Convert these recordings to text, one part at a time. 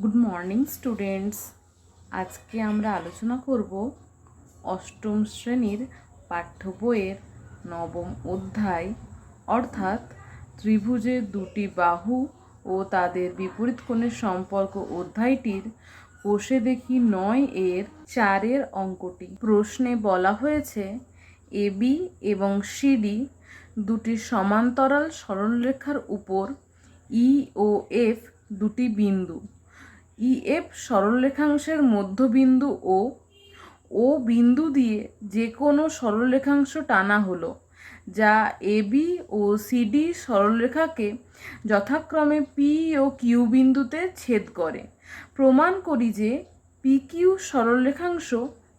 Good morning students. আজকে আমরা আলোচনা করব অষ্টম শ্রেণীর পাঠ্য বইয়ের নবম অধ্যায় অর্থাৎ ত্রিভুজের দুটি বাহু ও তাদের বিপরীত কোণের সম্পর্ক অধ্যায়টির কষে দেখি 9 এর 4 অঙ্কটি। প্রশ্নে বলা হয়েছে এবি এবং সিডি দুটি সমান্তরাল সরলরেখার উপর ই ও এফ দুটি বিন্দু, ইএফ সরলরেখাংশের মধ্যবিন্দু ও বিন্দু দিয়ে যে কোনো সরলরেখাংশ টানা হলো যা এবি ও সিডি সরলরেখাকে যথাক্রমে পি ও কিউ বিন্দুতে ছেদ করে। প্রমাণ করি যে পি কিউ সরলরেখাংশ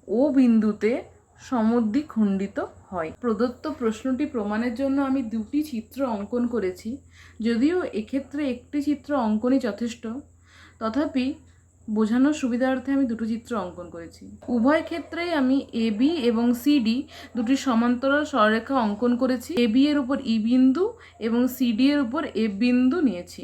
ও বিন্দুতে সমদ্বিখণ্ডিত হয়। প্রদত্ত প্রশ্নটি প্রমাণের জন্য আমি দুটি চিত্র অঙ্কন করেছি। যদিও এক্ষেত্রে একটি চিত্র অঙ্কনই যথেষ্ট, তথাপি বোঝানোর সুবিধার্থে আমি দুটো চিত্র অঙ্কন করেছি। উভয় ক্ষেত্রেই আমি এবি এবং সিডি দুটি সমান্তরাল সরলরেখা অঙ্কন করেছি। এবি এর উপর ই বিন্দু এবং সিডি এর উপর এফ বিন্দু নিয়েছি।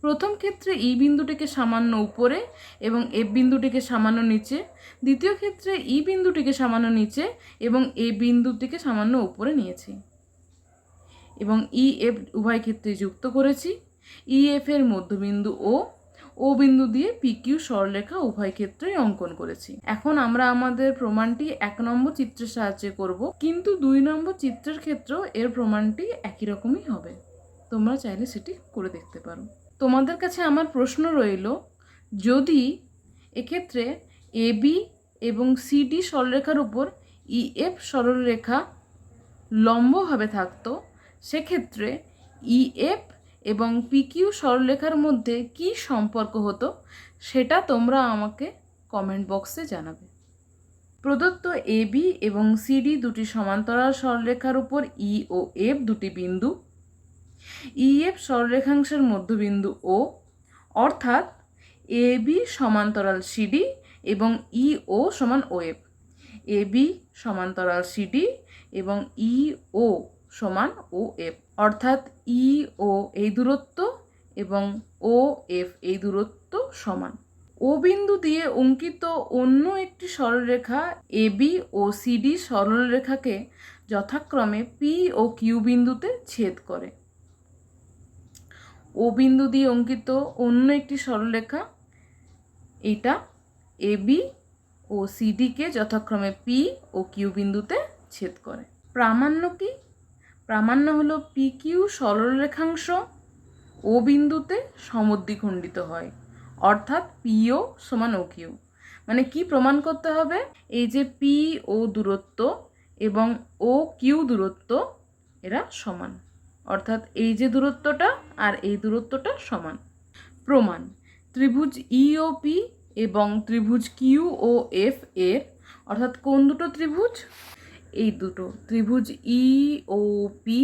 প্রথম ক্ষেত্রে ই বিন্দুটিকে সামান্য উপরে এবং এফ বিন্দুটিকে সামান্য নিচে, দ্বিতীয় ক্ষেত্রে ই বিন্দুটিকে সামান্য নিচে এবং এ বিন্দুটিকে সামান্য উপরে নিয়েছি এবং ই এফ উভয় ক্ষেত্রে যুক্ত করেছি। ইএফ এর মধ্যবিন্দু ও বিন্দু দিয়ে পি কিউ সরলরেখা উভয় ক্ষেত্রেই অঙ্কন করেছি। এখন আমরা আমাদের প্রমাণটি 1 নম্বর চিত্রের সাহায্যে করব, কিন্তু 2 নম্বর চিত্রের ক্ষেত্রেও এর প্রমাণটি একই রকমই হবে। তোমরা চাইলে সেটি করে দেখতে পারো। তোমাদের কাছে আমার প্রশ্ন রইল, যদি এক্ষেত্রে এবি এবং সিডি সরলরেখার উপর ইএফ সরলরেখা লম্বভাবে থাকতো, সেক্ষেত্রে ইএফ এবং পিকিউ সরলরেখার মধ্যে কি সম্পর্ক হতো সেটা তোমরা আমাকে কমেন্ট বক্সে জানাবে। প্রদত্ত এবি এবং সিডি দুটি সমান্তরাল সরলরেখার উপর ই ও এফ দুটি বিন্দু, ইএফ সরলরেখাংশের মধ্যবিন্দু অর্থাৎ এবি সমান্তরাল সিডি এবং ই ও সমান ও এফ, এবি সমান্তরাল সিডি এবং ই ও সমান ও এফ, অর্থাৎ ই ও এই দূরত্ব এবং ও এফ এই দূরত্ব সমান। ও বিন্দু দিয়ে অঙ্কিত অন্য একটি সরলরেখা এবি ও সিডি সরলরেখাকে যথাক্রমে পি ও কিউ বিন্দুতে ছেদ করে। ও বিন্দু দিয়ে অঙ্কিত অন্য একটি সরলরেখা এটা এবি ও সিডিকে যথাক্রমে পি ও কিউ বিন্দুতে ছেদ করে। প্রামাণ্য কি? প্রামাণ্য হলো পি কিউ সরলরেখাংশ ও বিন্দুতে সমদ্বিখণ্ডিত হয়, অর্থাৎ পিও সমান ও কিউ। মানে কি প্রমাণ করতে হবে? এই যে পি ও দূরত্ব এবং ও কিউ দূরত্ব এরা সমান, অর্থাৎ এই যে দূরত্বটা আর এই দূরত্বটা সমান। প্রমাণ: ত্রিভুজ ই ও পি এবং ত্রিভুজ কিউ ও এফ এর, অর্থাৎ কোন দুটো ত্রিভুজ? এই দুটো ত্রিভুজ ই ও পি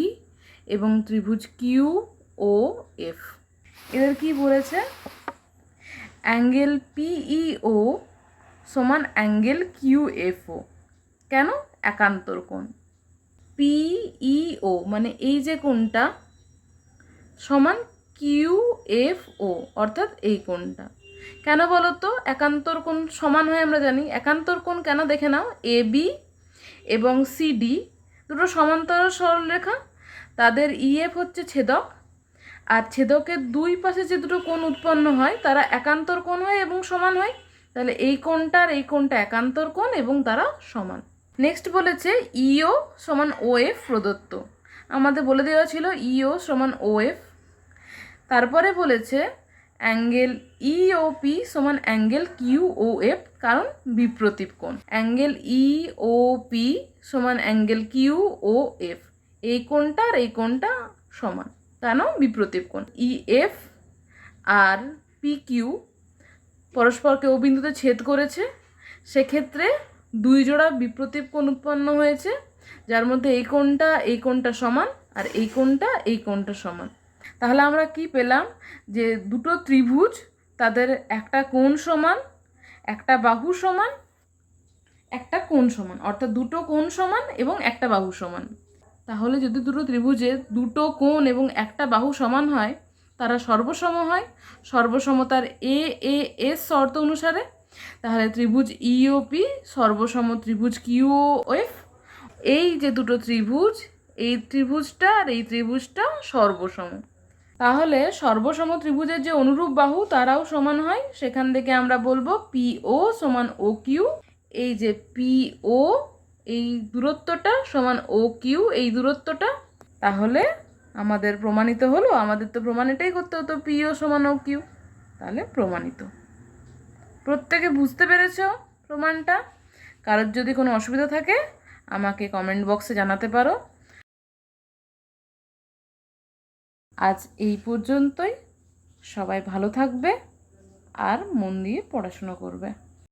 এবং ত্রিভুজ কিউ ও এফ, এদের কি বলেছে? অ্যাঙ্গেল পিইও সমান অ্যাঙ্গেল কিউএফও। কেন? একান্তর কোণ। পিইও মানে এই যে কোণটা সমান কিউএফও, অর্থাৎ এই কোণটা। কেন বলো তো একান্তর কোণ সমান হয়? আমরা জানি একান্তর কোণ কেন, দেখে নাও। এবি এবং সিডি দুটো সমান্তরাল সরলরেখা, তাদের ইএফ হচ্ছে ছেদক, আর ছেদকের দুই পাশে যে দুটো কোণ উৎপন্ন হয় তারা একান্তর কোণ হয় এবং সমান হয়। তাহলে এই কোণটা আর এই কোণটা একান্তর কোণ এবং তারা সমান। নেক্সট বলেছে ইও সমান ও এফ প্রদত্ত। আমাদের বলে দেওয়া ছিল ইও সমান ও এফ। তারপরে বলেছে অ্যাঙ্গেল ই ও পি সমান অ্যাঙ্গেল কিউ ও এফ, কারণ বিপ্রতীপ কোণ। অ্যাঙ্গেল ই ও পি সমান অ্যাঙ্গেল কিউ ও এফ, এই কোণটা আর এই কোণটা সমান, কেন? বিপ্রতীপ কোণ। E F R P Q পরস্পরকে ও বিন্দুতে ছেদ করেছে, সেক্ষেত্রে দুই জোড়া বিপ্রতীপ কোণ উৎপন্ন হয়েছে, যার মধ্যে এই কোণটা সমান আর এই কোণটা সমান। তাহলে আমরা কি পেলাম? যে দুটো ত্রিভুজ, তাদের একটা কোণ সমান, একটা বাহু সমান, একটা কোণ সমান, অর্থাৎ দুটো কোণ সমান এবং একটা বাহু সমান। তাহলে যদি দুটো ত্রিভুজের দুটো কোণ এবং একটা বাহু সমান হয়, তারা সর্বসম হয় সর্বসমতার এ এ এস শর্ত অনুসারে। তাহলে ত্রিভুজ ইওপি সর্বসম ত্রিভুজ কিউএফ, এই যে দুটো ত্রিভুজ, এই ত্রিভুজটা আর এই ত্রিভুজটা সর্বসম। তাহলে সর্বসম ত্রিভুজের যে অনুরূপ বাহু তারাও সমান হয়। সেখান থেকে আমরা বলবো পিও সমান ও কিউ, এই যে পিও এই দূরত্বটা সমান ও কিউ এই দূরত্বটা। তাহলে আমাদের প্রমাণিত হলো। আমাদের তো প্রমাণ এটাই করতে হতো, পিও সমান ও কিউ। তাহলে প্রমাণিত। প্রত্যেকে বুঝতে পেরেছো প্রমাণটা? কারোর যদি কোনো অসুবিধা থাকে আমাকে কমেন্ট বক্সে জানাতে পারো। আজ এই পর্যন্তই। সবাই ভালো থাকবে আর মন দিয়ে পড়াশুনো করবে।